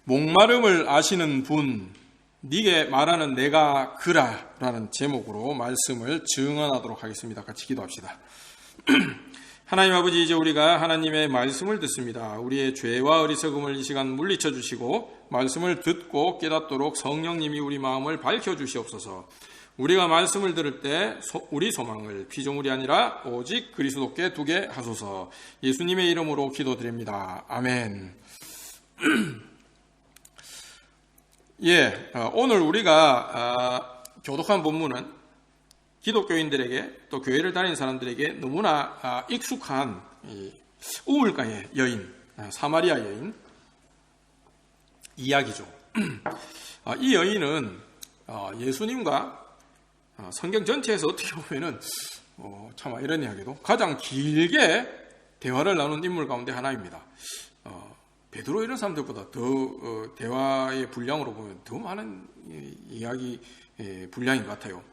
목마름을 아시는 분, 네게 말하는 내가 그라 라는 제목으로 말씀을 증언하도록 하겠습니다. 같이 기도합시다. 하나님 아버지, 이제 우리가 하나님의 말씀을 듣습니다. 우리의 죄와 어리석음을 이 시간 물리쳐 주시고 말씀을 듣고 깨닫도록 성령님이 우리 마음을 밝혀 주시옵소서. 우리가 말씀을 들을 때 우리 소망을 피조물이 아니라 오직 그리스도께 두게 하소서. 예수님의 이름으로 기도드립니다. 아멘. 오늘 우리가 교독한 본문은 기독교인들에게 또 교회를 다니는 사람들에게 너무나 익숙한 우물가의 여인, 사마리아 여인 이야기죠. 이 여인은 예수님과 성경 전체에서 어떻게 보면은 참 아이러니하게도 가장 길게 대화를 나눈 인물 가운데 하나입니다. 베드로 이런 사람들보다 더 대화의 분량으로 보면 더 많은 이야기 분량인 것 같아요.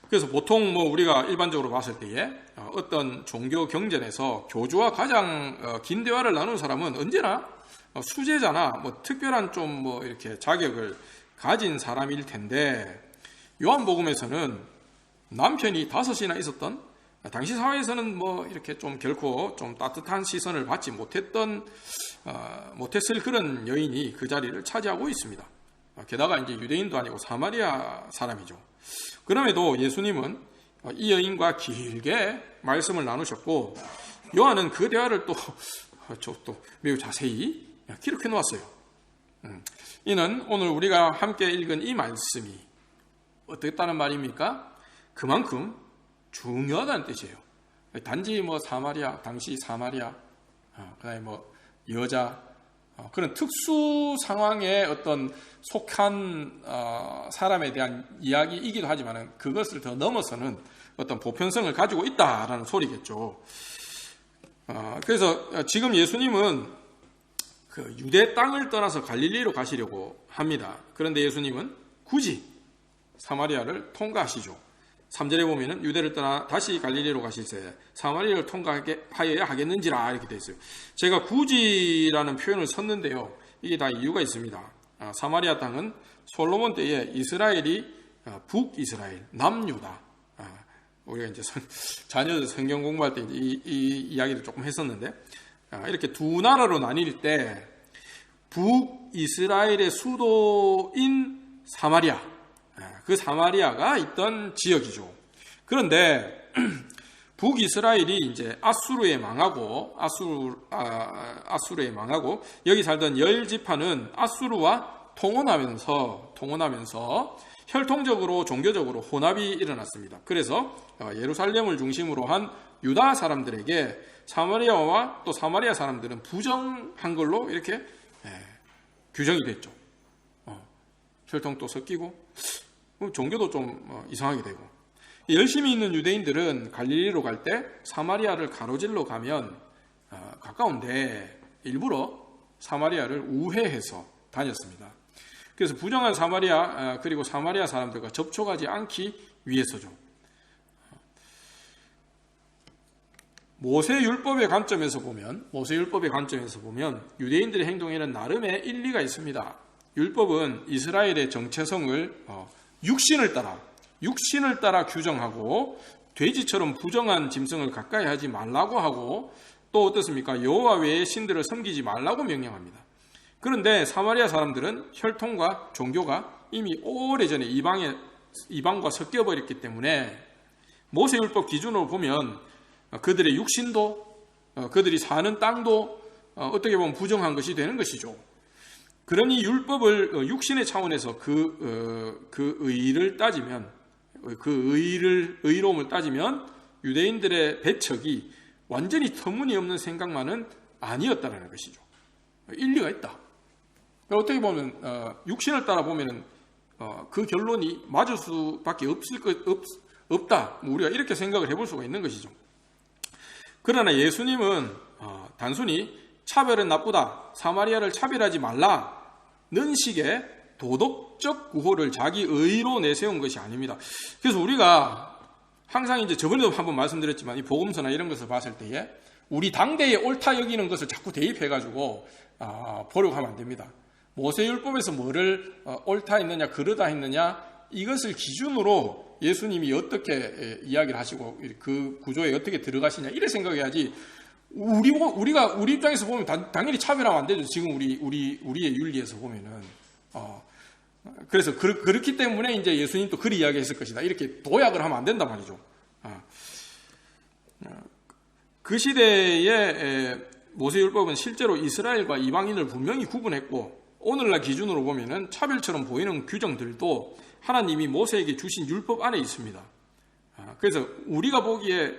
그래서 보통 우리가 일반적으로 봤을 때에 어떤 종교 경전에서 교주와 가장 긴 대화를 나눈 사람은 언제나 수제자나 특별한 좀 이렇게 자격을 가진 사람일 텐데, 요한복음에서는 남편이 5이나 있었던, 당시 사회에서는 이렇게 좀 결코 좀 따뜻한 시선을 받지 못했을 그런 여인이 그 자리를 차지하고 있습니다. 게다가 이제 유대인도 아니고 사마리아 사람이죠. 그럼에도 예수님은 이 여인과 길게 말씀을 나누셨고, 요한은 그 대화를 또 매우 자세히 기록해 놓았어요. 이는 오늘 우리가 함께 읽은 이 말씀이 어떻다는 말입니까? 그만큼 중요하다는 뜻이에요. 단지 사마리아, 당시 사마리아, 그다음에 여자, 그런 특수 상황에 어떤 속한 사람에 대한 이야기이기도 하지만 그것을 더 넘어서는 어떤 보편성을 가지고 있다라는 소리겠죠. 그래서 지금 예수님은 그 유대 땅을 떠나서 갈릴리로 가시려고 합니다. 그런데 예수님은 굳이 사마리아를 통과하시죠. 3절에 보면은 유대를 떠나 다시 갈릴리로 가실새 사마리아를 통과하여야 하겠는지라 이렇게 되어 있어요. 제가 굳이라는 표현을 썼는데요, 이게 다 이유가 있습니다. 사마리아 땅은 솔로몬 때에 이스라엘이 북이스라엘, 남유다, 우리가 이제 자녀들 성경 공부할 때 이 이야기를 조금 했었는데, 이렇게 두 나라로 나뉠 때 북이스라엘의 수도인 사마리아, 그 사마리아가 있던 지역이죠. 그런데 북이스라엘이 이제 아수르에 망하고 여기 살던 10지파는 아수르와 통혼하면서 혈통적으로 종교적으로 혼합이 일어났습니다. 그래서 예루살렘을 중심으로 한 유다 사람들에게 사마리아와 또 사마리아 사람들은 부정한 걸로 이렇게 규정이 됐죠. 혈통도 섞이고 종교도 좀 이상하게 되고, 열심히 있는 유대인들은 갈릴리로 갈 때 사마리아를 가로질러 가면 가까운데 일부러 사마리아를 우회해서 다녔습니다. 그래서 부정한 사마리아 그리고 사마리아 사람들과 접촉하지 않기 위해서죠. 모세율법의 관점에서 보면 유대인들의 행동에는 나름의 일리가 있습니다. 율법은 이스라엘의 정체성을 육신을 따라 규정하고, 돼지처럼 부정한 짐승을 가까이 하지 말라고 하고, 또 어떻습니까? 여호와 외의 신들을 섬기지 말라고 명령합니다. 그런데 사마리아 사람들은 혈통과 종교가 이미 오래전에 이방과 섞여버렸기 때문에 모세율법 기준으로 보면 그들의 육신도, 그들이 사는 땅도 어떻게 보면 부정한 것이 되는 것이죠. 그러니 율법을 육신의 차원에서 그 의의를 따지면, 의로움을 따지면 유대인들의 배척이 완전히 터무니없는 생각만은 아니었다는 것이죠. 일리가 있다. 어떻게 보면 육신을 따라 보면은 그 결론이 맞을 수밖에 없다. 우리가 이렇게 생각을 해볼 수가 있는 것이죠. 그러나 예수님은 단순히 차별은 나쁘다, 사마리아를 차별하지 말라는 식의 도덕적 구호를 자기 의로 내세운 것이 아닙니다. 그래서 우리가 항상 이제 저번에도 한번 말씀드렸지만 이 복음서나 이런 것을 봤을 때에 우리 당대에 옳다 여기는 것을 자꾸 대입해가지고 보려고 하면 안 됩니다. 모세율법에서 뭐를 옳다 했느냐 그르다 했느냐 이것을 기준으로 예수님이 어떻게 이야기를 하시고 그 구조에 어떻게 들어가시냐 이래 생각해야지. 우리가 우리 입장에서 보면 당연히 차별하면 안 되죠. 지금 우리의 윤리에서 보면은 그래서 그렇기 때문에 이제 예수님도 그리 이야기했을 것이다. 이렇게 도약을 하면 안 된단 말이죠. 그 시대의 모세율법은 실제로 이스라엘과 이방인을 분명히 구분했고 오늘날 기준으로 보면은 차별처럼 보이는 규정들도 하나님이 모세에게 주신 율법 안에 있습니다. 그래서 우리가 보기에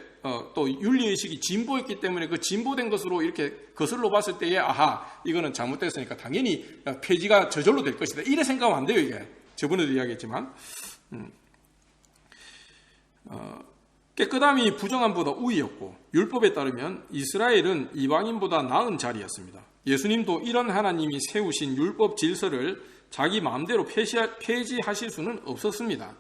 또 윤리의식이 진보했기 때문에 그 진보된 것으로 이렇게 거슬러 봤을 때에 아하 이거는 잘못됐으니까 당연히 폐지가 저절로 될 것이다. 이래 생각하면 안 돼요. 이게 저번에도 이야기했지만 깨끗함이 부정함보다 우위였고 율법에 따르면 이스라엘은 이방인보다 나은 자리였습니다. 예수님도 이런 하나님이 세우신 율법 질서를 자기 마음대로 폐지하실 수는 없었습니다.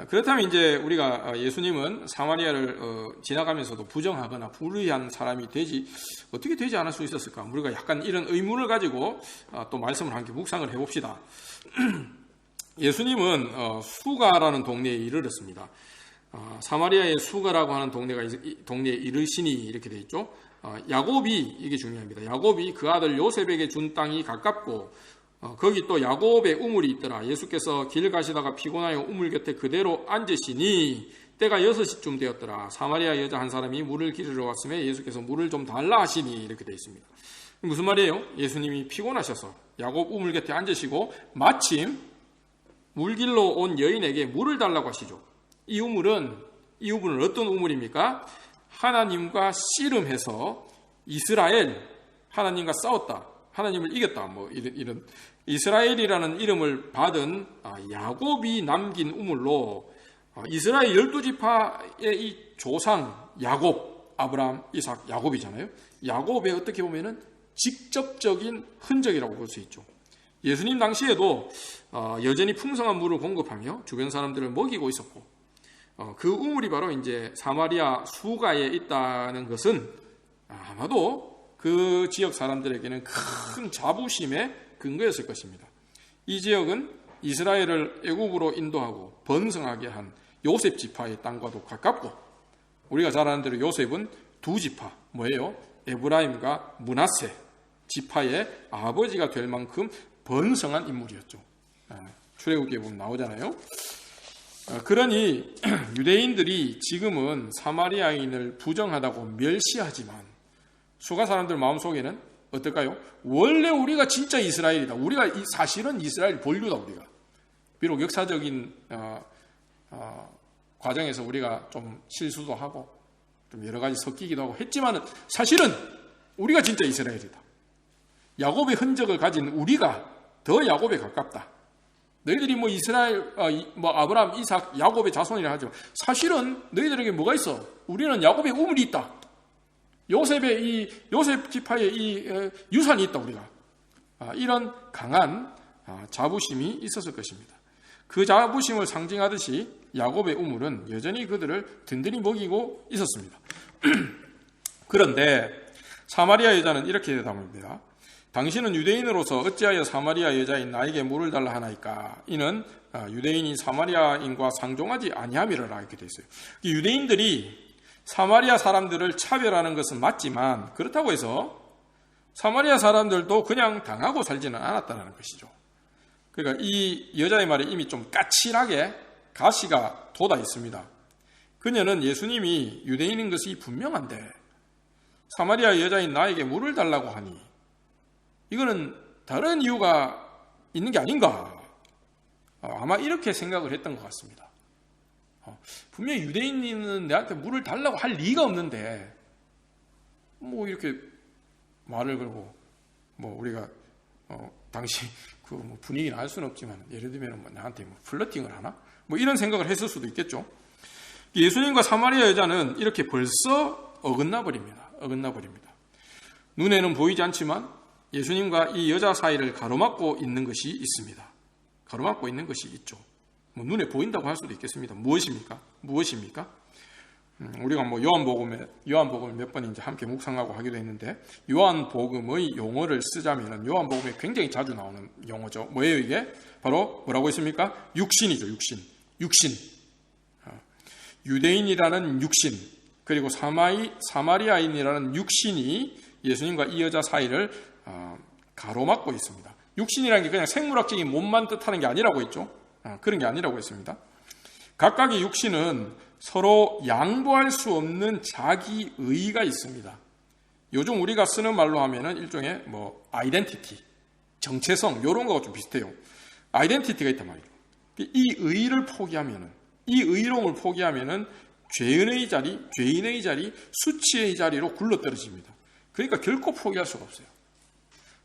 그렇다면 이제 우리가 예수님은 사마리아를 지나가면서도 부정하거나 불의한 사람이 어떻게 되지 않을 수 있었을까? 우리가 약간 이런 의문을 가지고 또 말씀을 함께 묵상을 해봅시다. 예수님은 수가라는 동네에 이르렀습니다. 사마리아의 수가라고 하는 동네에 이르시니 이렇게 되어 있죠. 야곱이 이게 중요합니다. 야곱이 그 아들 요셉에게 준 땅이 가깝고 거기 또 야곱의 우물이 있더라. 예수께서 길 가시다가 피곤하여 우물 곁에 그대로 앉으시니 때가 6시쯤 되었더라. 사마리아 여자 한 사람이 물을 기르러 왔음에 예수께서 물을 좀 달라 하시니 이렇게 되어 있습니다. 무슨 말이에요? 예수님이 피곤하셔서 야곱 우물 곁에 앉으시고 마침 물 길러 온 여인에게 물을 달라고 하시죠. 이 우물은 어떤 우물입니까? 하나님과 씨름해서 이스라엘 하나님과 싸웠다. 하나님을 이겼다. 뭐 이런 이스라엘이라는 이름을 받은 야곱이 남긴 우물로 이스라엘 12지파의 이 조상 야곱, 아브라함, 이삭, 야곱이잖아요. 야곱의 어떻게 보면은 직접적인 흔적이라고 볼 수 있죠. 예수님 당시에도 여전히 풍성한 물을 공급하며 주변 사람들을 먹이고 있었고 그 우물이 바로 이제 사마리아 수가에 있다는 것은 아마도 그 지역 사람들에게는 큰 자부심의 근거였을 것입니다. 이 지역은 이스라엘을 애굽으로 인도하고 번성하게 한 요셉 지파의 땅과도 가깝고 우리가 잘 아는 대로 요셉은 두 지파 뭐예요? 에브라임과 므낫세 지파의 아버지가 될 만큼 번성한 인물이었죠. 출애굽기에 보면 나오잖아요. 그러니 유대인들이 지금은 사마리아인을 부정하다고 멸시하지만 수가 사람들 마음속에는 어떨까요? 원래 우리가 진짜 이스라엘이다. 우리가 사실은 이스라엘 본류다. 우리가 비록 역사적인 과정에서 우리가 좀 실수도 하고 좀 여러 가지 섞이기도 하고 했지만은 사실은 우리가 진짜 이스라엘이다. 야곱의 흔적을 가진 우리가 더 야곱에 가깝다. 너희들이 뭐 이스라엘, 아브라함, 이삭, 야곱의 자손이라 하지만 사실은 너희들에게 뭐가 있어? 우리는 야곱의 우물이 있다. 요셉 지파의 이 유산이 있다. 우리가 이런 강한 자부심이 있었을 것입니다. 그 자부심을 상징하듯이 야곱의 우물은 여전히 그들을 든든히 먹이고 있었습니다. 그런데 사마리아 여자는 이렇게 대답합니다. 당신은 유대인으로서 어찌하여 사마리아 여자인 나에게 물을 달라 하나이까? 이는 유대인이 사마리아인과 상종하지 아니함이라라 이렇게 되어 있어요. 유대인들이 사마리아 사람들을 차별하는 것은 맞지만 그렇다고 해서 사마리아 사람들도 그냥 당하고 살지는 않았다는 것이죠. 그러니까 이 여자의 말에 이미 좀 까칠하게 가시가 돋아 있습니다. 그녀는 예수님이 유대인인 것이 분명한데 사마리아 여자인 나에게 물을 달라고 하니 이거는 다른 이유가 있는 게 아닌가? 아마 이렇게 생각을 했던 것 같습니다. 분명히 유대인은 내한테 물을 달라고 할 리가 없는데 뭐 이렇게 말을 걸고 뭐 우리가 당시 그 뭐 분위기는 알 수는 없지만 예를 들면 뭐 나한테 뭐 플러팅을 하나? 뭐 이런 생각을 했을 수도 있겠죠. 예수님과 사마리아 여자는 이렇게 벌써 어긋나 버립니다. 눈에는 보이지 않지만 예수님과 이 여자 사이를 가로막고 있는 것이 있습니다. 가로막고 있는 것이 있죠. 뭐 눈에 보인다고 할 수도 있겠습니다. 무엇입니까? 우리가 뭐 요한복음을 몇 번 이제 함께 묵상하고 하기도 했는데, 요한복음의 용어를 쓰자면은 요한복음에 굉장히 자주 나오는 용어죠. 뭐예요 이게? 바로 뭐라고 했습니까? 육신이죠. 육신. 유대인이라는 육신, 그리고 사마리아인이라는 육신이 예수님과 이 여자 사이를 가로막고 있습니다. 육신이라는 게 그냥 생물학적인 몸만 뜻하는 게 아니라고 했죠. 그런 게 아니라고 했습니다. 각각의 육신은 서로 양보할 수 없는 자기의가 있습니다. 요즘 우리가 쓰는 말로 하면은 일종의 뭐 아이덴티티, 정체성 이런 거가 좀 비슷해요. 아이덴티티가 있단 말이죠. 이 의를 포기하면은, 이 의로움을 포기하면은 죄인의 자리, 수치의 자리로 굴러떨어집니다. 그러니까 결코 포기할 수가 없어요.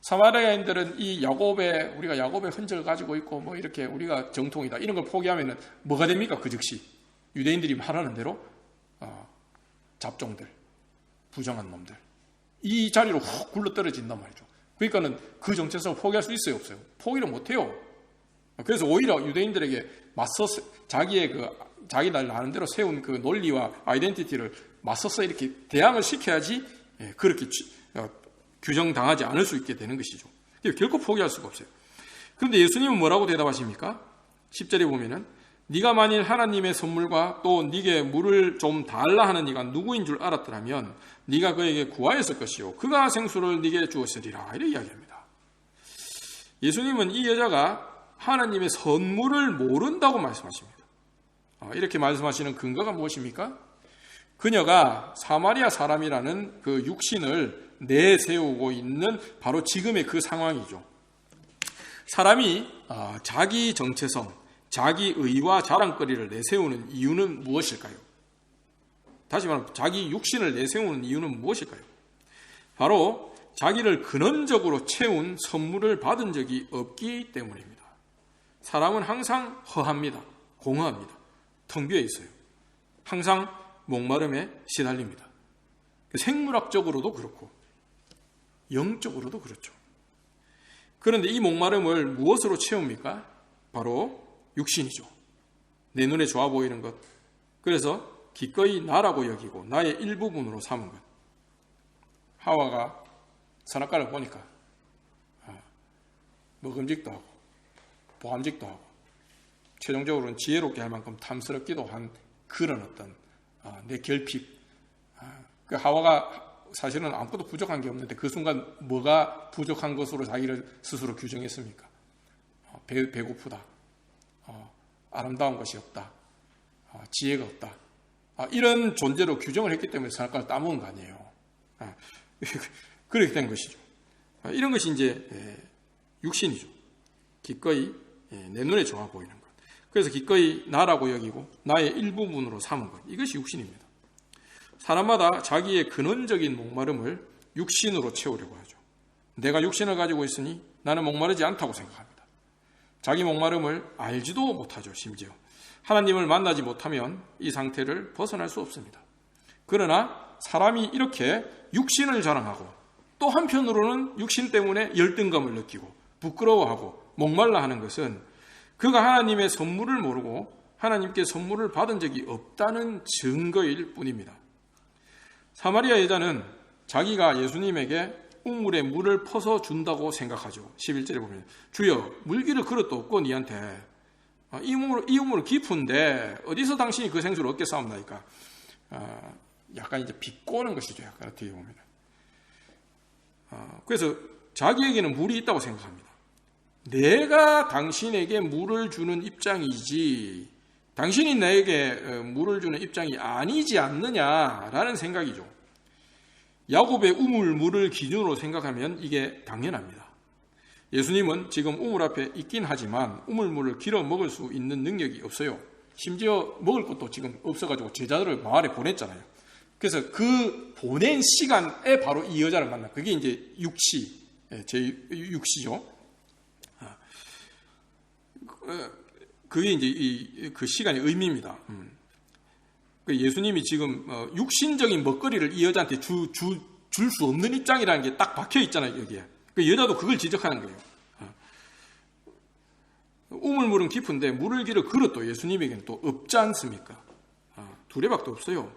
사마리아인들은 우리가 야곱의 흔적을 가지고 있고 뭐 이렇게 우리가 정통이다 이런 걸 포기하면은 뭐가 됩니까? 그 즉시 유대인들이 말하는 대로 잡종들, 부정한 놈들 이 자리로 훅 굴러떨어진단 말이죠. 그러니까는 그 정체성을 포기할 수 있어요, 없어요? 포기를 못해요. 그래서 오히려 유대인들에게 맞서서 자기 나는 대로 세운 그 논리와 아이덴티티를 맞서서 이렇게 대항을 시켜야지 그렇게 규정당하지 않을 수 있게 되는 것이죠. 결코 포기할 수가 없어요. 그런데 예수님은 뭐라고 대답하십니까? 10절에 보면은 네가 만일 하나님의 선물과 또 네게 물을 좀 달라 하는 이가 누구인 줄 알았더라면 네가 그에게 구하였을 것이요 그가 생수를 네게 주었으리라 이렇게 이야기합니다. 예수님은 이 여자가 하나님의 선물을 모른다고 말씀하십니다. 이렇게 말씀하시는 근거가 무엇입니까? 그녀가 사마리아 사람이라는 그 육신을 내세우고 있는 바로 지금의 그 상황이죠. 사람이 자기 정체성, 자기 의와 자랑거리를 내세우는 이유는 무엇일까요? 다시 말하면 자기 육신을 내세우는 이유는 무엇일까요? 바로 자기를 근원적으로 채운 선물을 받은 적이 없기 때문입니다. 사람은 항상 허합니다. 공허합니다. 텅 비어 있어요. 항상 목마름에 시달립니다. 생물학적으로도 그렇고 영적으로도 그렇죠. 그런데 이 목마름을 무엇으로 채웁니까? 바로 육신이죠. 내 눈에 좋아 보이는 것. 그래서 기꺼이 나라고 여기고 나의 일부분으로 삼은 것. 하와가 선악과를 보니까 먹음직도 하고 보암직도 하고 최종적으로는 지혜롭게 할 만큼 탐스럽기도 한 그런 어떤 내 결핍. 그 하와가 사실은 아무것도 부족한 게 없는데 그 순간 뭐가 부족한 것으로 자기를 스스로 규정했습니까? 배고프다. 아름다운 것이 없다. 지혜가 없다. 이런 존재로 규정을 했기 때문에 선악과를 따먹은 거 아니에요. 그렇게 된 것이죠. 이런 것이 이제 육신이죠. 기꺼이 내 눈에 좋아 보이는 것. 그래서 기꺼이 나라고 여기고 나의 일부분으로 삼은 것. 이것이 육신입니다. 사람마다 자기의 근원적인 목마름을 육신으로 채우려고 하죠. 내가 육신을 가지고 있으니 나는 목마르지 않다고 생각합니다. 자기 목마름을 알지도 못하죠. 심지어 하나님을 만나지 못하면 이 상태를 벗어날 수 없습니다. 그러나 사람이 이렇게 육신을 자랑하고 또 한편으로는 육신 때문에 열등감을 느끼고 부끄러워하고 목말라 하는 것은 그가 하나님의 선물을 모르고 하나님께 선물을 받은 적이 없다는 증거일 뿐입니다. 사마리아 여자는 자기가 예수님에게 우물에 물을 퍼서 준다고 생각하죠. 11절에 보면 주여 물기를 그릇도 없고 니한테 이 우물 깊은데 어디서 당신이 그 생수를 얻겠사옵나이까. 약간 이제 비꼬는 것이죠. 약간 어떻게 보면. 그래서 자기에게는 물이 있다고 생각합니다. 내가 당신에게 물을 주는 입장이지 당신이 나에게 물을 주는 입장이 아니지 않느냐라는 생각이죠. 야곱의 우물물을 기준으로 생각하면 이게 당연합니다. 예수님은 지금 우물 앞에 있긴 하지만 우물물을 길어 먹을 수 있는 능력이 없어요. 심지어 먹을 것도 지금 없어가지고 제자들을 마을에 보냈잖아요. 그래서 그 보낸 시간에 바로 이 여자를 만나. 그게 이제 제6시죠. 그게 이제 그 시간의 의미입니다. 예수님이 지금 육신적인 먹거리를 이 여자한테 줄 수 없는 입장이라는 게 딱 박혀 있잖아요, 여기에. 그 여자도 그걸 지적하는 거예요. 우물물은 깊은데 물을 기를 그릇도 예수님에게는 또 없지 않습니까? 두레박도 없어요.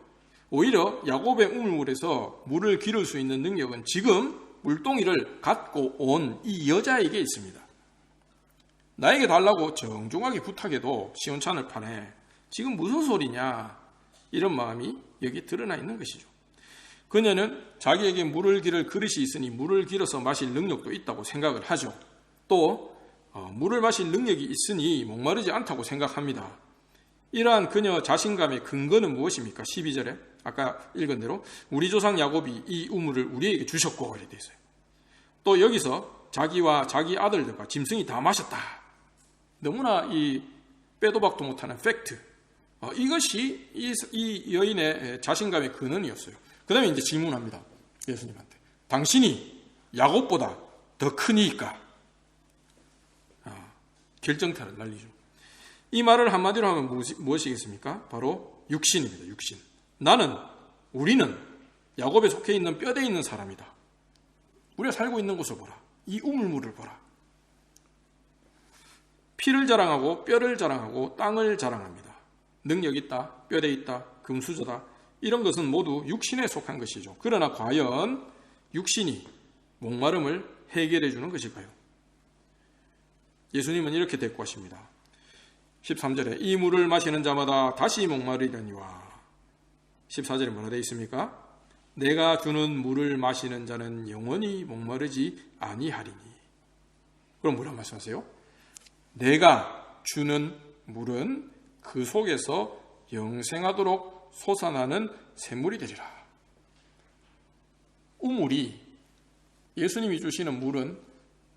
오히려 야곱의 우물물에서 물을 기를 수 있는 능력은 지금 물동이를 갖고 온 이 여자에게 있습니다. 나에게 달라고 정중하게 부탁해도 시원찮을 판에 지금 무슨 소리냐, 이런 마음이 여기 드러나 있는 것이죠. 그녀는 자기에게 물을 기를 그릇이 있으니 물을 길어서 마실 능력도 있다고 생각을 하죠. 또 물을 마실 능력이 있으니 목마르지 않다고 생각합니다. 이러한 그녀 자신감의 근거는 무엇입니까? 12절에 아까 읽은 대로 우리 조상 야곱이 이 우물을 우리에게 주셨고 이렇게 돼 있어요. 또 여기서 자기와 자기 아들들과 짐승이 다 마셨다. 너무나 이 빼도 박도 못하는 팩트. 이것이 이 여인의 자신감의 근원이었어요. 그 다음에 이제 질문합니다. 예수님한테. 당신이 야곱보다 더 크니까. 결정타를 날리죠. 이 말을 한마디로 하면 무엇이겠습니까? 바로 육신입니다. 육신. 우리는 야곱에 속해 있는 뼈대에 있는 사람이다. 우리가 살고 있는 곳을 보라. 이 우물물을 보라. 피를 자랑하고 뼈를 자랑하고 땅을 자랑합니다. 능력 있다, 뼈대 있다, 금수저다. 이런 것은 모두 육신에 속한 것이죠. 그러나 과연 육신이 목마름을 해결해 주는 것일까요? 예수님은 이렇게 대꾸하십니다. 13절에 이 물을 마시는 자마다 다시 목마르려니와 14절에 뭐라 되어 있습니까? 내가 주는 물을 마시는 자는 영원히 목마르지 아니하리니. 그럼 뭐라 말씀하세요? 내가 주는 물은 그 속에서 영생하도록 솟아나는 샘물이 되리라. 우물이, 예수님이 주시는 물은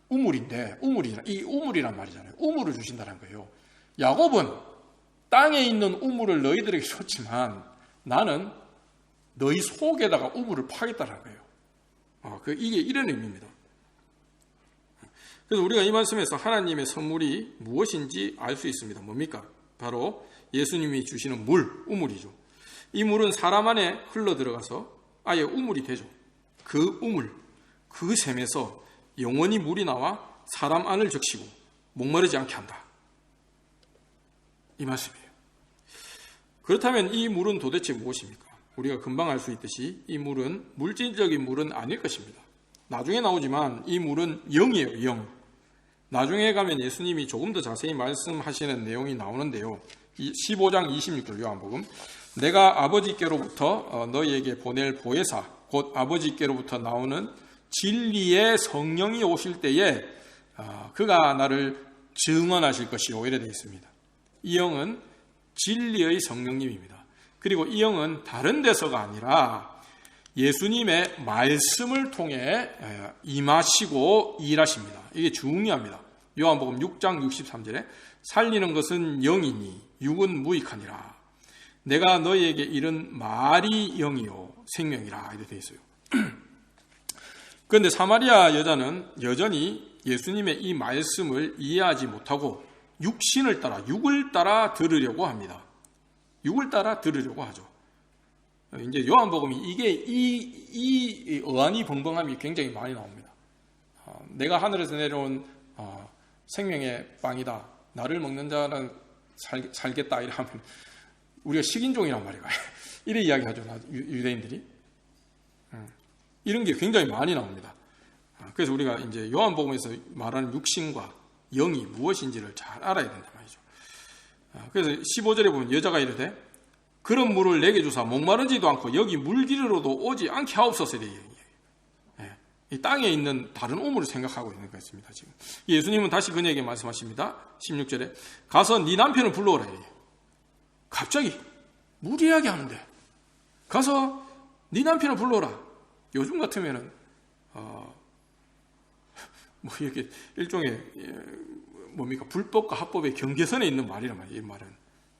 우물인데, 이 우물이란 말이잖아요. 우물을 주신다는 거예요. 야곱은 땅에 있는 우물을 너희들에게 줬지만 나는 너희 속에다가 우물을 파겠다는 거예요. 이게 이런 의미입니다. 그래서 우리가 이 말씀에서 하나님의 선물이 무엇인지 알 수 있습니다. 뭡니까? 바로 예수님이 주시는 물, 우물이죠. 이 물은 사람 안에 흘러 들어가서 아예 우물이 되죠. 그 우물, 그 샘에서 영원히 물이 나와 사람 안을 적시고 목마르지 않게 한다. 이 말씀이에요. 그렇다면 이 물은 도대체 무엇입니까? 우리가 금방 알 수 있듯이 이 물은 물질적인 물은 아닐 것입니다. 나중에 나오지만 이 물은 영이에요, 영. 나중에 가면 예수님이 조금 더 자세히 말씀하시는 내용이 나오는데요. 15장 26절 요한복음. 내가 아버지께로부터 너희에게 보낼 보혜사, 곧 아버지께로부터 나오는 진리의 성령이 오실 때에 그가 나를 증언하실 것이요, 이래 되어 있습니다. 이 영은 진리의 성령님입니다. 그리고 이 영은 다른 데서가 아니라 예수님의 말씀을 통해 임하시고 일하십니다. 이게 중요합니다. 요한복음 6장 63절에 살리는 것은 영이니 육은 무익하니라. 내가 너희에게 이른 말이 영이요 생명이라 이렇게 되어 있어요. 그런데 사마리아 여자는 여전히 예수님의 이 말씀을 이해하지 못하고 육신을 따라, 육을 따라 들으려고 합니다. 육을 따라 들으려고 하죠. 이제 요한복음이 이 어안이 벙벙함이 굉장히 많이 나옵니다. 내가 하늘에서 내려온 생명의 빵이다. 나를 먹는 자는 살겠다. 이러면 우리가 식인종이란 말이야. 이래 이야기하죠, 유대인들이. 이런 게 굉장히 많이 나옵니다. 그래서 우리가 이제 요한복음에서 말하는 육신과 영이 무엇인지를 잘 알아야 된단 말이죠. 그래서 15절에 보면 여자가 이르되 그런 물을 내게 주사 목마르지도 않고 여기 물기르러도 오지 않게 하옵소서. 이 땅에 있는 다른 우물을 생각하고 있는 것입니다. 지금 예수님은 다시 그녀에게 말씀하십니다. 16절에 가서 네 남편을 불러오라. 갑자기 무리하게 하는데 가서 네 남편을 불러오라. 요즘 같으면은 뭐 이렇게 일종의 뭡니까, 불법과 합법의 경계선에 있는 말이란 말이에요. 이 말은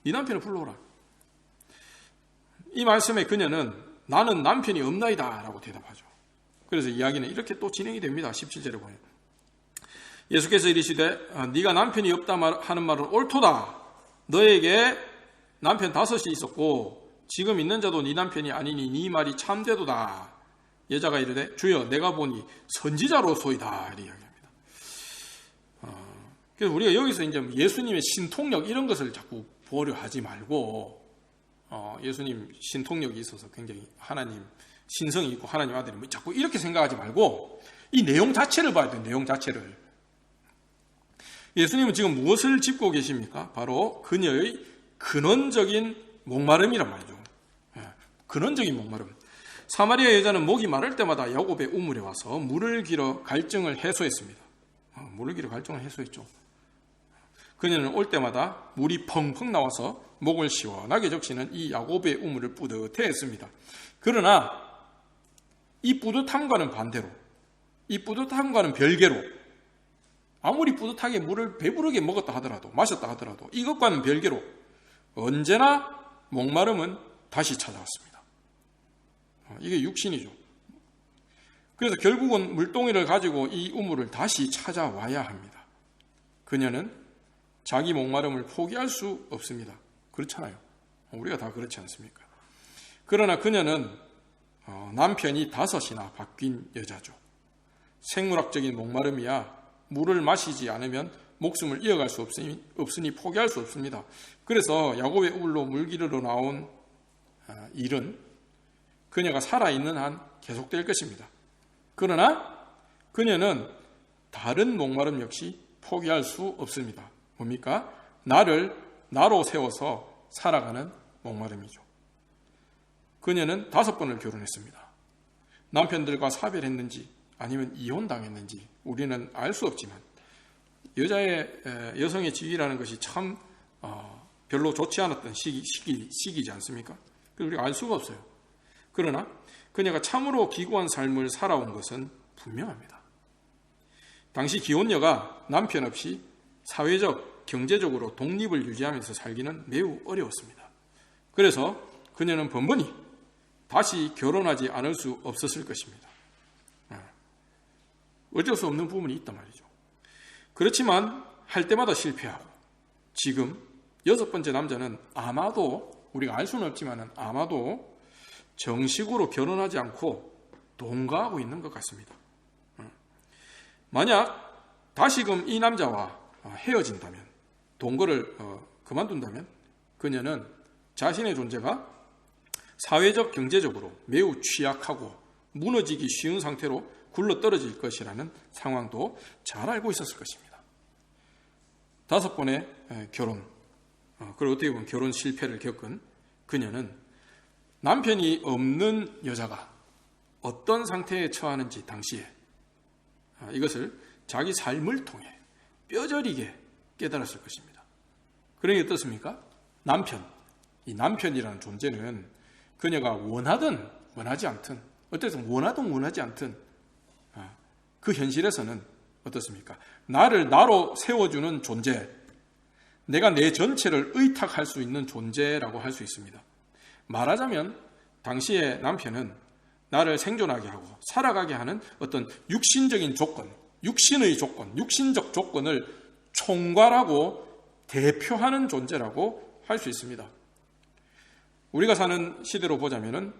네 남편을 불러오라. 이 말씀에 그녀는 나는 남편이 없나이다 라고 대답하죠. 그래서 이야기는 이렇게 또 진행이 됩니다. 17절에 보면 예수께서 이르시되 네가 남편이 없다 하는 말은 옳도다. 너에게 남편 5이 있었고 지금 있는 자도 네 남편이 아니니 네 말이 참되도다. 여자가 이르되 주여 내가 보니 선지자로소이다 이렇게 이야기합니다. 그래서 우리가 여기서 이제 예수님의 신통력 이런 것을 자꾸 보려 하지 말고 예수님 신통력이 있어서 굉장히 하나님 신성이 있고 하나님 아들이 뭐 자꾸 이렇게 생각하지 말고 이 내용 자체를 봐야 돼요. 내용 자체를. 예수님은 지금 무엇을 짚고 계십니까? 바로 그녀의 근원적인 목마름이란 말이죠. 근원적인 목마름. 사마리아 여자는 목이 마를 때마다 야곱의 우물에 와서 물을 길어 갈증을 해소했습니다. 물을 길어 갈증을 해소했죠. 그녀는 올 때마다 물이 펑펑 나와서 목을 시원하게 적시는 이 야곱의 우물을 뿌듯해 했습니다. 그러나 이 뿌듯함과는 반대로, 이 뿌듯함과는 별개로, 아무리 뿌듯하게 물을 배부르게 먹었다 하더라도, 마셨다 하더라도 이것과는 별개로 언제나 목마름은 다시 찾아왔습니다. 이게 육신이죠. 그래서 결국은 물동이를 가지고 이 우물을 다시 찾아와야 합니다. 그녀는 자기 목마름을 포기할 수 없습니다. 그렇잖아요. 우리가 다 그렇지 않습니까? 그러나 그녀는 남편이 5이나 바뀐 여자죠. 생물학적인 목마름이야 물을 마시지 않으면 목숨을 이어갈 수 없으니 포기할 수 없습니다. 그래서 야곱의 우물로 물 기르러 나온 일은 그녀가 살아있는 한 계속될 것입니다. 그러나 그녀는 다른 목마름 역시 포기할 수 없습니다. 뭡니까? 나를 나로 세워서 살아가는 목마름이죠. 그녀는 5번을 결혼했습니다. 남편들과 사별했는지 아니면 이혼당했는지 우리는 알 수 없지만 여성의 직위라는 것이 참 별로 좋지 않았던 시기지 않습니까? 그래서 우리가 알 수가 없어요. 그러나 그녀가 참으로 기구한 삶을 살아온 것은 분명합니다. 당시 기혼녀가 남편 없이 사회적, 경제적으로 독립을 유지하면서 살기는 매우 어려웠습니다. 그래서 그녀는 번번이 다시 결혼하지 않을 수 없었을 것입니다. 어쩔 수 없는 부분이 있단 말이죠. 그렇지만 할 때마다 실패하고 지금 6번째 남자는 아마도 우리가 알 수는 없지만 아마도 정식으로 결혼하지 않고 동거하고 있는 것 같습니다. 만약 다시금 이 남자와 헤어진다면, 동거를 그만둔다면 그녀는 자신의 존재가 사회적, 경제적으로 매우 취약하고 무너지기 쉬운 상태로 굴러떨어질 것이라는 상황도 잘 알고 있었을 것입니다. 5번의 결혼, 그리고 어떻게 보면 결혼 실패를 겪은 그녀는 남편이 없는 여자가 어떤 상태에 처하는지 당시에 이것을 자기 삶을 통해 뼈저리게 깨달았을 것입니다. 그러니 어떻습니까? 이 남편이라는 존재는 그녀가 원하든 원하지 않든, 어쨌든 원하든 원하지 않든 그 현실에서는 어떻습니까? 나를 나로 세워주는 존재, 내가 내 전체를 의탁할 수 있는 존재라고 할 수 있습니다. 말하자면 당시의 남편은 나를 생존하게 하고 살아가게 하는 어떤 육신적인 조건, 육신의 조건, 육신적 조건을 총괄하고 대표하는 존재라고 할 수 있습니다. 우리가 사는 시대로 보자면은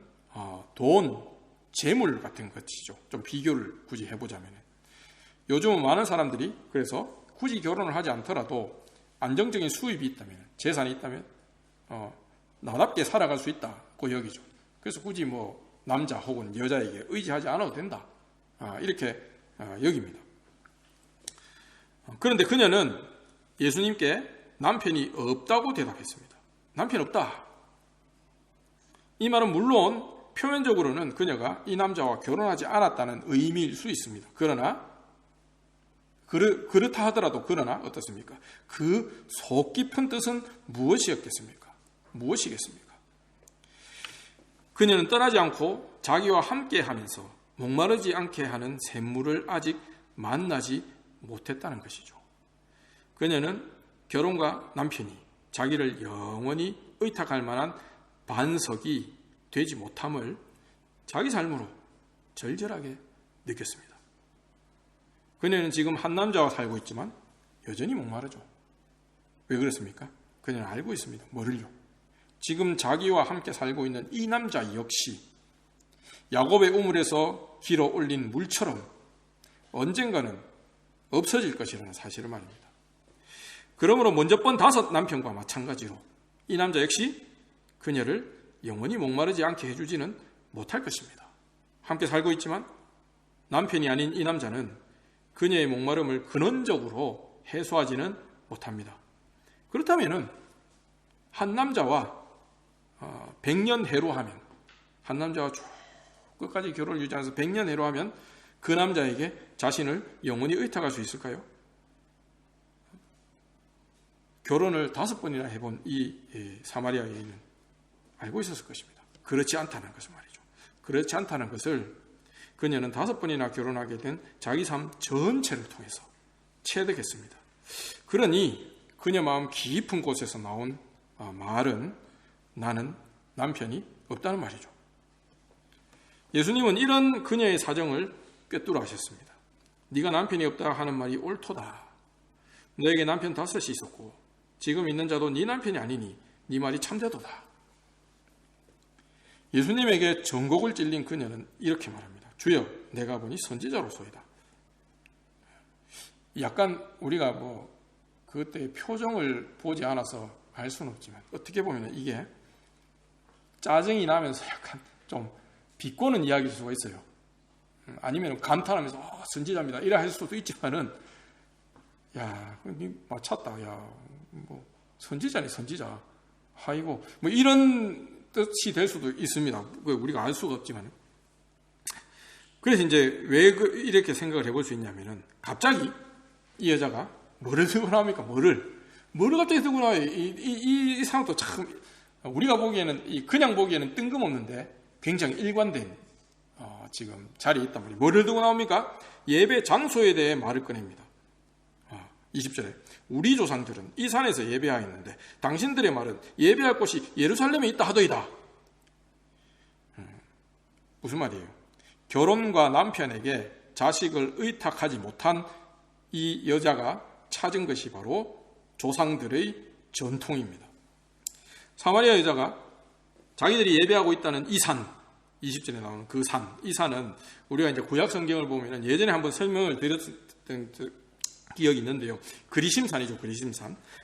돈, 재물 같은 것이죠. 좀 비교를 굳이 해보자면 요즘은 많은 사람들이 그래서 굳이 결혼을 하지 않더라도 안정적인 수입이 있다면, 재산이 있다면 나답게 살아갈 수 있다고 여기죠. 그래서 굳이 남자 혹은 여자에게 의지하지 않아도 된다, 이렇게 여깁니다. 그런데 그녀는 예수님께 남편이 없다고 대답했습니다. 남편 없다. 이 말은 물론 표면적으로는 그녀가 이 남자와 결혼하지 않았다는 의미일 수 있습니다. 그러나 그렇다 하더라도 그러나 어떻습니까? 그 속 깊은 뜻은 무엇이었겠습니까? 무엇이겠습니까? 그녀는 떠나지 않고 자기와 함께 하면서 목마르지 않게 하는 샘물을 아직 만나지 못했다는 것이죠. 그녀는 결혼과 남편이 자기를 영원히 의탁할 만한 반석이 되지 못함을 자기 삶으로 절절하게 느꼈습니다. 그녀는 지금 한 남자와 살고 있지만 여전히 목마르죠. 왜 그렇습니까? 그녀는 알고 있습니다. 뭐를요? 지금 자기와 함께 살고 있는 이 남자 역시 야곱의 우물에서 길어 올린 물처럼 언젠가는 없어질 것이라는 사실을 말입니다. 그러므로 먼저 번 5 남편과 마찬가지로 이 남자 역시 그녀를 영원히 목마르지 않게 해주지는 못할 것입니다. 함께 살고 있지만 남편이 아닌 이 남자는 그녀의 목마름을 근원적으로 해소하지는 못합니다. 그렇다면 한 남자와 100년 해로하면, 한 남자와 쭉 끝까지 결혼을 유지하면서 100년 해로하면 그 남자에게 자신을 영원히 의탁할 수 있을까요? 결혼을 5번이나 해본 이 사마리아 여인은 알고 있었을 것입니다. 그렇지 않다는 것을 말이죠. 그렇지 않다는 것을 그녀는 5번이나 결혼하게 된 자기 삶 전체를 통해서 체득했습니다. 그러니 그녀 마음 깊은 곳에서 나온 말은 나는 남편이 없다는 말이죠. 예수님은 이런 그녀의 사정을 꿰뚫어 하셨습니다. 네가 남편이 없다 하는 말이 옳도다. 너에게 남편 5이 있었고 지금 있는 자도 네 남편이 아니니 네 말이 참되도다. 예수님에게 전곡을 찔린 그녀는 이렇게 말합니다. 주여, 내가 보니 선지자로소이다. 약간 우리가 그때의 표정을 보지 않아서 알 수는 없지만 어떻게 보면 이게 짜증이 나면서 약간 좀 비꼬는 이야기일 수가 있어요. 아니면 감탄하면서 선지자입니다 이래 할 수도 있지만은 야, 니 맞췄다. 야, 선지자니 선지자. 아이고, 이런 뜻이 될 수도 있습니다. 우리가 알 수가 없지만. 그래서 이제 왜 이렇게 생각을 해볼 수 있냐면은 갑자기 이 여자가 뭐를 들고 나옵니까? 뭐를 갑자기 들고 나와요? 이 상황도 참 우리가 보기에는 그냥 보기에는 뜬금없는데 굉장히 일관된 지금 자리에 있단 말이에요. 뭐를 들고 나옵니까? 예배 장소에 대해 말을 꺼냅니다. 20절에 우리 조상들은 이 산에서 예배하였는데 당신들의 말은 예배할 곳이 예루살렘에 있다 하더이다. 무슨 말이에요? 결혼과 남편에게 자식을 의탁하지 못한 이 여자가 찾은 것이 바로 조상들의 전통입니다. 사마리아 여자가 자기들이 예배하고 있다는 이 산, 20절에 나오는 그 산, 이 산은 우리가 이제 구약 성경을 보면 예전에 한번 설명을 드렸던 기억이 있는데요. 그리심산이죠.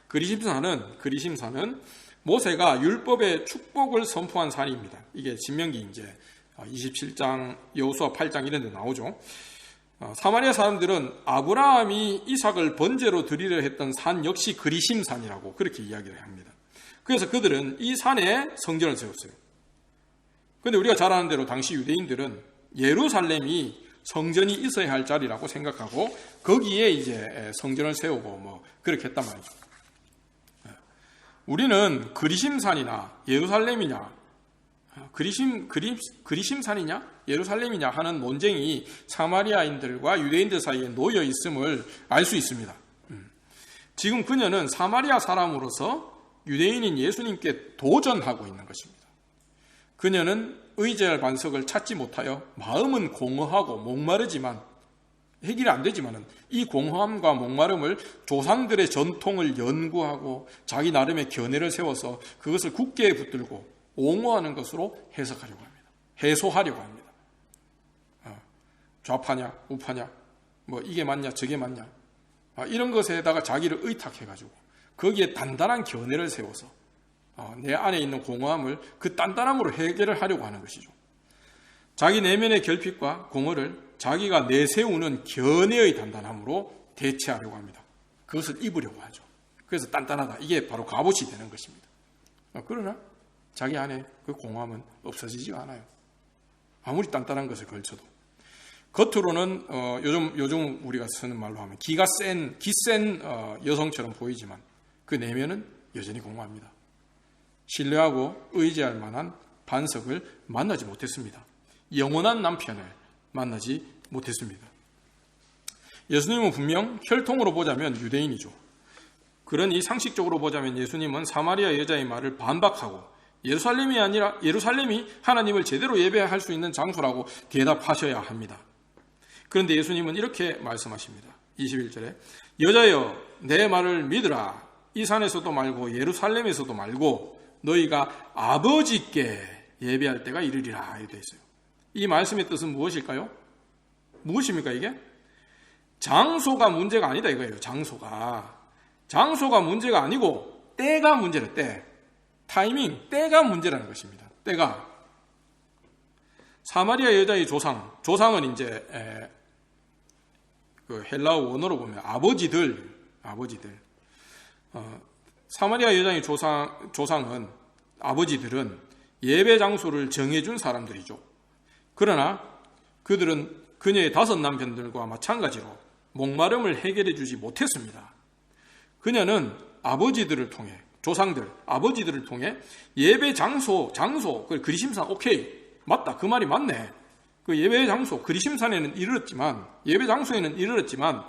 그리심산은 모세가 율법의 축복을 선포한 산입니다. 이게 신명기 이제 27장, 여호수아 8장 이런 데 나오죠. 사마리아 사람들은 아브라함이 이삭을 번제로 드리려 했던 산 역시 그리심산이라고 그렇게 이야기를 합니다. 그래서 그들은 이 산에 성전을 세웠어요. 그런데 우리가 잘 아는 대로 당시 유대인들은 예루살렘이 성전이 있어야 할 자리라고 생각하고 거기에 이제 성전을 세우고 그렇게 했단 말이죠. 우리는 그리심산이나 예루살렘이냐 그리심산이냐 예루살렘이냐 하는 논쟁이 사마리아인들과 유대인들 사이에 놓여 있음을 알 수 있습니다. 지금 그녀는 사마리아 사람으로서 유대인인 예수님께 도전하고 있는 것입니다. 그녀는 의지할 반석을 찾지 못하여 마음은 공허하고 목마르지만 해결이 안 되지만 이 공허함과 목마름을 조상들의 전통을 연구하고 자기 나름의 견해를 세워서 그것을 굳게 붙들고 옹호하는 것으로 해석하려고 합니다. 해소하려고 합니다. 좌파냐 우파냐 이게 맞냐 저게 맞냐 이런 것에다가 자기를 의탁해가지고 거기에 단단한 견해를 세워서 내 안에 있는 공허함을 그 단단함으로 해결을 하려고 하는 것이죠. 자기 내면의 결핍과 공허를 자기가 내세우는 견해의 단단함으로 대체하려고 합니다. 그것을 입으려고 하죠. 그래서 단단하다. 이게 바로 갑옷이 되는 것입니다. 그러나 자기 안에 그 공허함은 없어지지가 않아요. 아무리 단단한 것을 걸쳐도. 겉으로는 요즘 우리가 쓰는 말로 하면 기센 여성처럼 보이지만 그 내면은 여전히 공허합니다. 신뢰하고 의지할 만한 반석을 만나지 못했습니다. 영원한 남편을 만나지 못했습니다. 예수님은 분명 혈통으로 보자면 유대인이죠. 그러니 상식적으로 보자면 예수님은 사마리아 여자의 말을 반박하고 예루살렘이 하나님을 제대로 예배할 수 있는 장소라고 대답하셔야 합니다. 그런데 예수님은 이렇게 말씀하십니다. 21절에 여자여 내 말을 믿으라. 이 산에서도 말고 예루살렘에서도 말고 너희가 아버지께 예배할 때가 이르리라 이렇게 되어 있어요. 이 말씀의 뜻은 무엇일까요? 무엇입니까 이게? 장소가 문제가 아니다 이거예요. 장소가 문제가 아니고 때가 문제래. 타이밍, 때가 문제라는 것입니다. 때가. 사마리아 여자의 조상은 이제 그 헬라어 원어로 보면 아버지들. 사마리아 여자의 조상은 아버지들은 예배 장소를 정해준 사람들이죠. 그러나 그들은 그녀의 5 남편들과 마찬가지로 목마름을 해결해 주지 못했습니다. 그녀는 아버지들을 통해, 아버지들을 통해 예배 장소, 그 그리심산, 오케이, 맞다, 그 말이 맞네. 그 예배 장소, 그리심산에는 이르렀지만, 예배 장소에는 이르렀지만,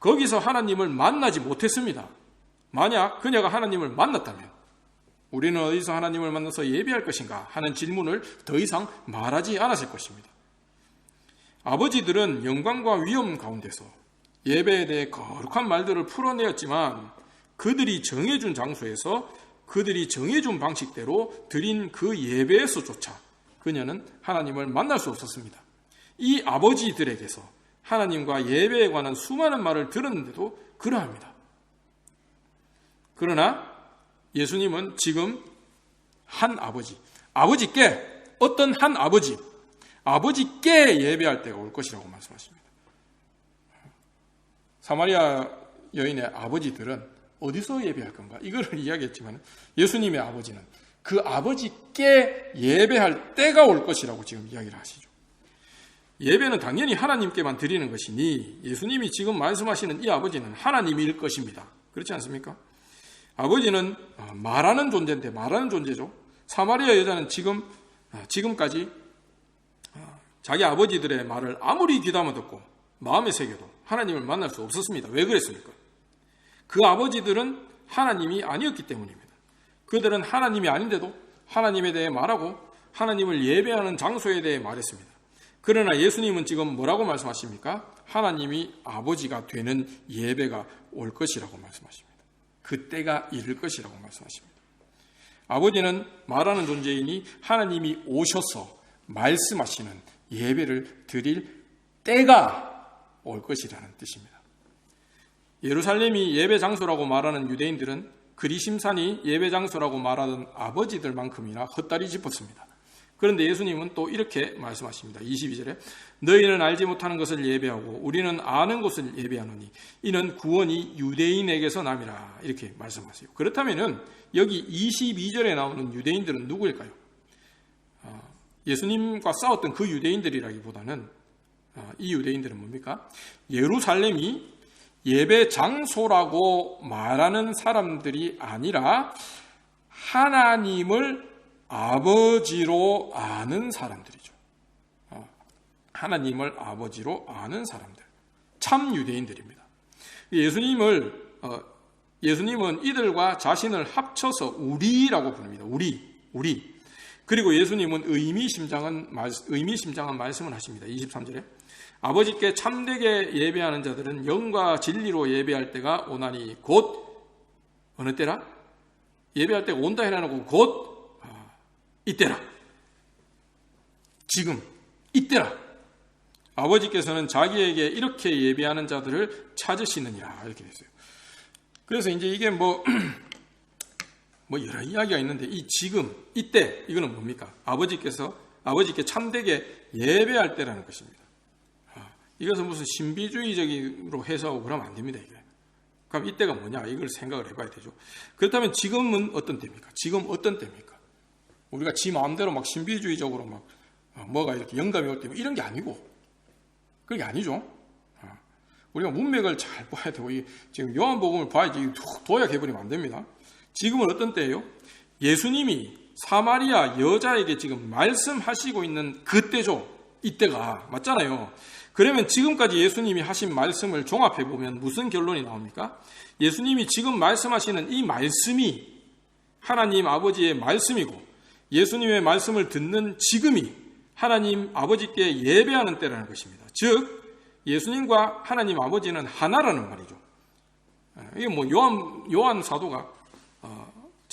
거기서 하나님을 만나지 못했습니다. 만약 그녀가 하나님을 만났다면, 우리는 어디서 하나님을 만나서 예배할 것인가 하는 질문을 더 이상 말하지 않았을 것입니다. 아버지들은 영광과 위험 가운데서 예배에 대해 거룩한 말들을 풀어내었지만 그들이 정해준 장소에서 그들이 정해준 방식대로 드린 그 예배에서조차 그녀는 하나님을 만날 수 없었습니다. 이 아버지들에게서 하나님과 예배에 관한 수많은 말을 들었는데도 그러합니다. 그러나 예수님은 지금 한 아버지께, 어떤 한 아버지께 예배할 때가 올 것이라고 말씀하십니다. 사마리아 여인의 아버지들은 어디서 예배할 건가? 이거를 이야기했지만 예수님의 아버지는 그 아버지께 예배할 때가 올 것이라고 지금 이야기를 하시죠. 예배는 당연히 하나님께만 드리는 것이니 예수님이 지금 말씀하시는 이 아버지는 하나님일 것입니다. 그렇지 않습니까? 아버지는 말하는 존재죠. 사마리아 여자는 지금까지 자기 아버지들의 말을 아무리 귀담아 듣고 마음에 새겨도 하나님을 만날 수 없었습니다. 왜 그랬습니까? 그 아버지들은 하나님이 아니었기 때문입니다. 그들은 하나님이 아닌데도 하나님에 대해 말하고 하나님을 예배하는 장소에 대해 말했습니다. 그러나 예수님은 지금 뭐라고 말씀하십니까? 하나님이 아버지가 되는 예배가 올 것이라고 말씀하십니다. 그때가 이를 것이라고 말씀하십니다. 아버지는 말하는 존재이니 하나님이 오셔서 말씀하시는 예배를 드릴 때가 올 것이라는 뜻입니다. 예루살렘이 예배 장소라고 말하는 유대인들은 그리심산이 예배 장소라고 말하던 아버지들만큼이나 헛다리 짚었습니다. 그런데 예수님은 또 이렇게 말씀하십니다. 22절에 너희는 알지 못하는 것을 예배하고 우리는 아는 것을 예배하노니 이는 구원이 유대인에게서 남이라 이렇게 말씀하세요. 그렇다면 여기 22절에 나오는 유대인들은 누구일까요? 예수님과 싸웠던 그 유대인들이라기보다는 이 유대인들은 뭡니까? 예루살렘이 예배 장소라고 말하는 사람들이 아니라 하나님을 아버지로 아는 사람들이죠. 하나님을 아버지로 아는 사람들. 참 유대인들입니다. 예수님은 이들과 자신을 합쳐서 우리라고 부릅니다. 우리. 그리고 예수님은 의미심장한 말씀을 하십니다. 23절에 아버지께 참되게 예배하는 자들은 영과 진리로 예배할 때가 오나니 곧 어느 때라? 예배할 때가 온다 해놔놓고 곧 이때라. 지금 이때라. 아버지께서는 자기에게 이렇게 예배하는 자들을 찾으시느니라 이렇게 됐어요. 그래서 이제 이게 뭐 여러 이야기가 있는데 이 지금 이때 이거는 뭡니까? 아버지께 참되게 예배할 때라는 것입니다. 이것은 무슨 신비주의적으로 해석하고 그러면 안 됩니다. 이게. 그럼 이때가 뭐냐? 이걸 생각을 해봐야 되죠. 그렇다면 지금은 어떤 때입니까? 지금 어떤 때입니까? 우리가 지 마음대로 막 신비주의적으로 막 뭐가 이렇게 영감이 올 때 이런 게 아니고 그게 아니죠. 우리가 문맥을 잘 봐야 되고 지금 요한복음을 봐야지 도약해버리면 안 됩니다. 지금은 어떤 때예요? 예수님이 사마리아 여자에게 지금 말씀하시고 있는 그때죠. 이때가 맞잖아요. 그러면 지금까지 예수님이 하신 말씀을 종합해보면 무슨 결론이 나옵니까? 예수님이 지금 말씀하시는 이 말씀이 하나님 아버지의 말씀이고 예수님의 말씀을 듣는 지금이 하나님 아버지께 예배하는 때라는 것입니다. 즉 예수님과 하나님 아버지는 하나라는 말이죠. 이게 뭐 요한 사도가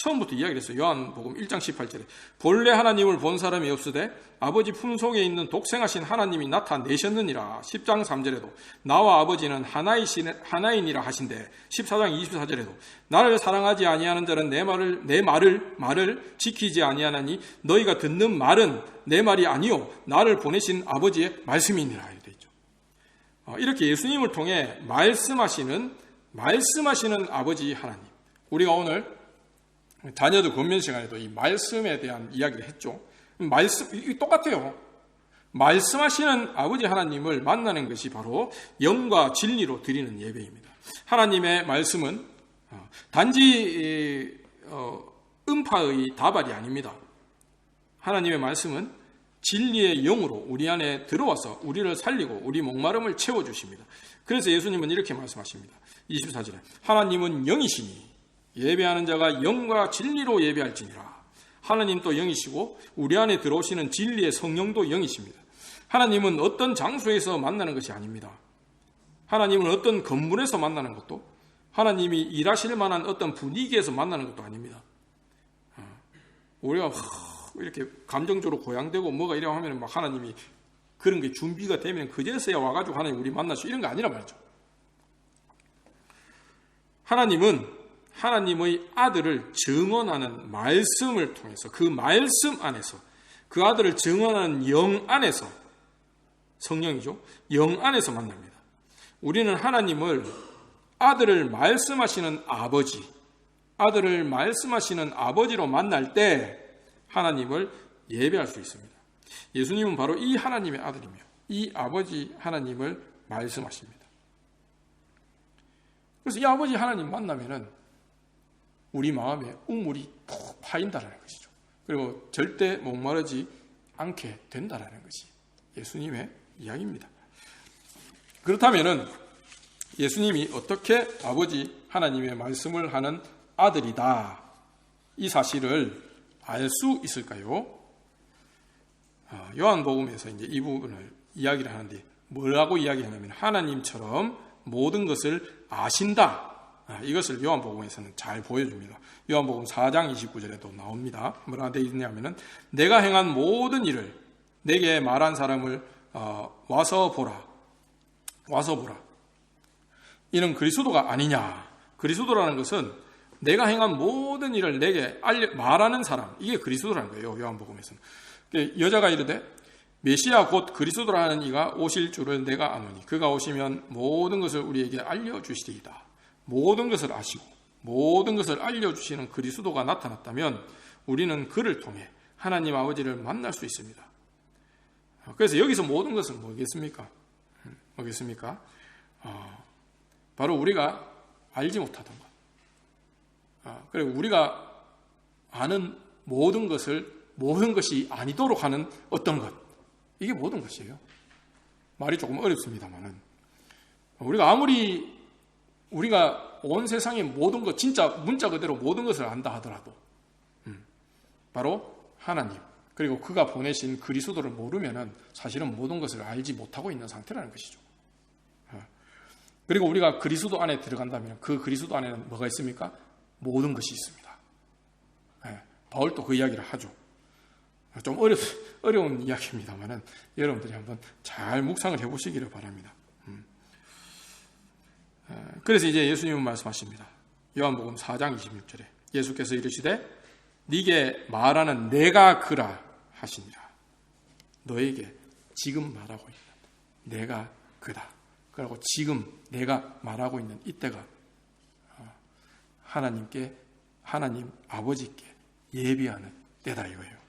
처음부터 이야기를 했어요. 요한복음 1장 18절에 본래 하나님을 본 사람이 없으되 아버지 품속에 있는 독생하신 하나님이 나타내셨느니라. 10장 3절에도 나와 아버지는 하나이니라 하신대. 14장 24절에도 나를 사랑하지 아니하는 자는 내 말을 지키지 아니하나니 너희가 듣는 말은 내 말이 아니요 나를 보내신 아버지의 말씀이니라 되어 있죠. 이렇게 예수님을 통해 말씀하시는 아버지 하나님. 우리가 오늘 자녀들 권면 시간에도 이 말씀에 대한 이야기를 했죠. 말씀 똑같아요. 말씀하시는 아버지 하나님을 만나는 것이 바로 영과 진리로 드리는 예배입니다. 하나님의 말씀은 단지 음파의 다발이 아닙니다. 하나님의 말씀은 진리의 영으로 우리 안에 들어와서 우리를 살리고 우리 목마름을 채워주십니다. 그래서 예수님은 이렇게 말씀하십니다. 24절에 하나님은 영이시니 예배하는 자가 영과 진리로 예배할지니라. 하나님 또 영이시고 우리 안에 들어오시는 진리의 성령도 영이십니다. 하나님은 어떤 장소에서 만나는 것이 아닙니다. 하나님은 어떤 건물에서 만나는 것도, 하나님이 일하실 만한 어떤 분위기에서 만나는 것도 아닙니다. 우리가 이렇게 감정적으로 고양되고 뭐가 이래야 하면 막 하나님이 그런 게 준비가 되면 그제서야 와가지고 하나님 우리 만날 수 이런 거 아니란 말이죠. 하나님은 하나님의 아들을 증언하는 말씀을 통해서 그 말씀 안에서 그 아들을 증언하는 영 안에서 성령이죠. 영 안에서 만납니다. 우리는 하나님을 아들을 말씀하시는 아들을 말씀하시는 아버지로 만날 때 하나님을 예배할 수 있습니다. 예수님은 바로 이 하나님의 아들이며 이 아버지 하나님을 말씀하십니다. 그래서 이 아버지 하나님 만나면은 우리 마음에 우물이 푹 파인다라는 것이죠. 그리고 절대 목마르지 않게 된다라는 것이 예수님의 이야기입니다. 그렇다면은 예수님이 어떻게 아버지 하나님의 말씀을 하는 아들이다 이 사실을 알 수 있을까요? 요한복음에서 이제 이 부분을 이야기를 하는데 뭐라고 이야기하냐면 하나님처럼 모든 것을 아신다. 이것을 요한복음에서는 잘 보여줍니다. 요한복음 4장 29절에도 나옵니다. 뭐라 되어 있냐면은 내가 행한 모든 일을 내게 말한 사람을 와서 보라. 이는 그리스도가 아니냐. 그리스도라는 것은 내가 행한 모든 일을 내게 말하는 사람. 이게 그리스도라는 거예요. 요한복음에서는. 여자가 이르되 메시아 곧 그리스도라 하는 이가 오실 줄을 내가 아노니 그가 오시면 모든 것을 우리에게 알려주시리이다. 모든 것을 아시고 모든 것을 알려주시는 그리스도가 나타났다면 우리는 그를 통해 하나님 아버지를 만날 수 있습니다. 그래서 여기서 모든 것은 뭐겠습니까? 바로 우리가 알지 못하던 것. 그리고 우리가 아는 모든 것이 아니도록 하는 어떤 것. 이게 모든 것이에요. 말이 조금 어렵습니다만은 우리가 온 세상의 모든 것, 진짜 문자 그대로 모든 것을 안다 하더라도 바로 하나님 그리고 그가 보내신 그리스도를 모르면은 사실은 모든 것을 알지 못하고 있는 상태라는 것이죠. 그리고 우리가 그리스도 안에 들어간다면 그 그리스도 안에는 뭐가 있습니까? 모든 것이 있습니다. 바울도 그 이야기를 하죠. 좀 어려운 이야기입니다만은 여러분들이 한번 잘 묵상을 해보시기를 바랍니다. 그래서 이제 예수님은 말씀하십니다. 요한복음 4장 26절에 예수께서 이르시되 네게 말하는 내가 그라 하시니라. 너에게 지금 말하고 있는 내가 그다. 그리고 지금 내가 말하고 있는 이때가 하나님 아버지께 예비하는 때다 이거예요.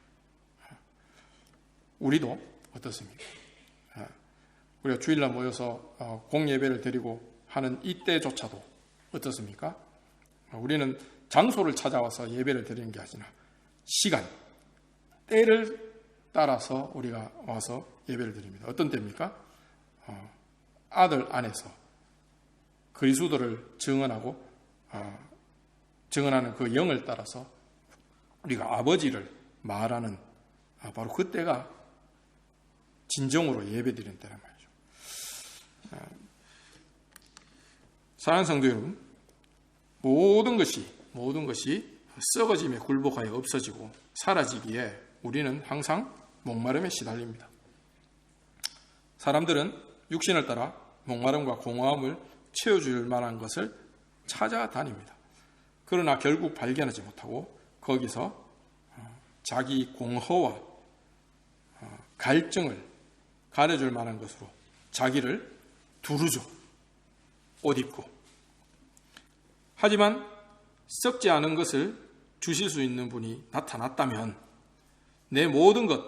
우리도 어떻습니까? 우리가 주일날 모여서 공예배를 드리고 하는 이때조차도 어떻습니까? 우리는 장소를 찾아와서 예배를 드리는 게 아니라 시간, 때를 따라서 우리가 와서 예배를 드립니다. 어떤 때입니까? 아들 안에서 그리스도를 증언하는 그 영을 따라서 우리가 아버지를 말하는 바로 그때가 진정으로 예배드리는 때란 말이죠. 사랑하는 성도 여러분, 모든 것이 썩어짐에 굴복하여 없어지고 사라지기에 우리는 항상 목마름에 시달립니다. 사람들은 육신을 따라 목마름과 공허함을 채워줄 만한 것을 찾아다닙니다. 그러나 결국 발견하지 못하고 거기서 자기 공허와 갈증을 가려줄 만한 것으로 자기를 두르죠. 옷 입고. 하지만 썩지 않은 것을 주실 수 있는 분이 나타났다면, 내 모든 것,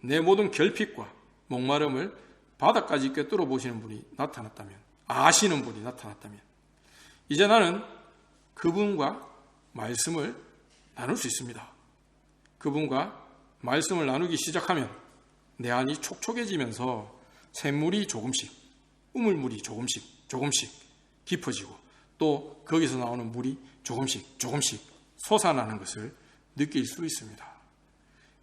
내 모든 결핍과 목마름을 바닥까지 꿰뚫어 보시는 분이 나타났다면, 아시는 분이 나타났다면, 이제 나는 그분과 말씀을 나눌 수 있습니다. 그분과 말씀을 나누기 시작하면 내 안이 촉촉해지면서 샘물이 조금씩, 우물물이 조금씩 깊어지고 또 거기서 나오는 물이 조금씩 솟아나는 것을 느낄 수 있습니다.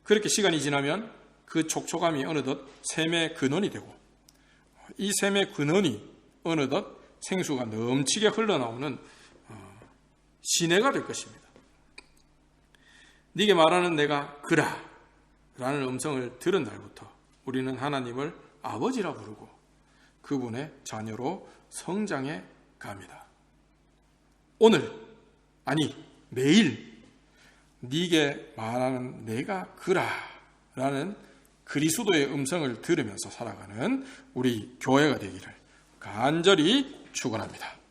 그렇게 시간이 지나면 그 촉촉함이 어느덧 샘의 근원이 되고, 이 샘의 근원이 어느덧 생수가 넘치게 흘러나오는 시내가 될 것입니다. 네게 말하는 내가 그라 라는 음성을 들은 날부터 우리는 하나님을 아버지라 부르고 그분의 자녀로 성장해 갑니다. 오늘, 아니 매일 네게 말하는 내가 그라 라는 그리스도의 음성을 들으면서 살아가는 우리 교회가 되기를 간절히 축원합니다.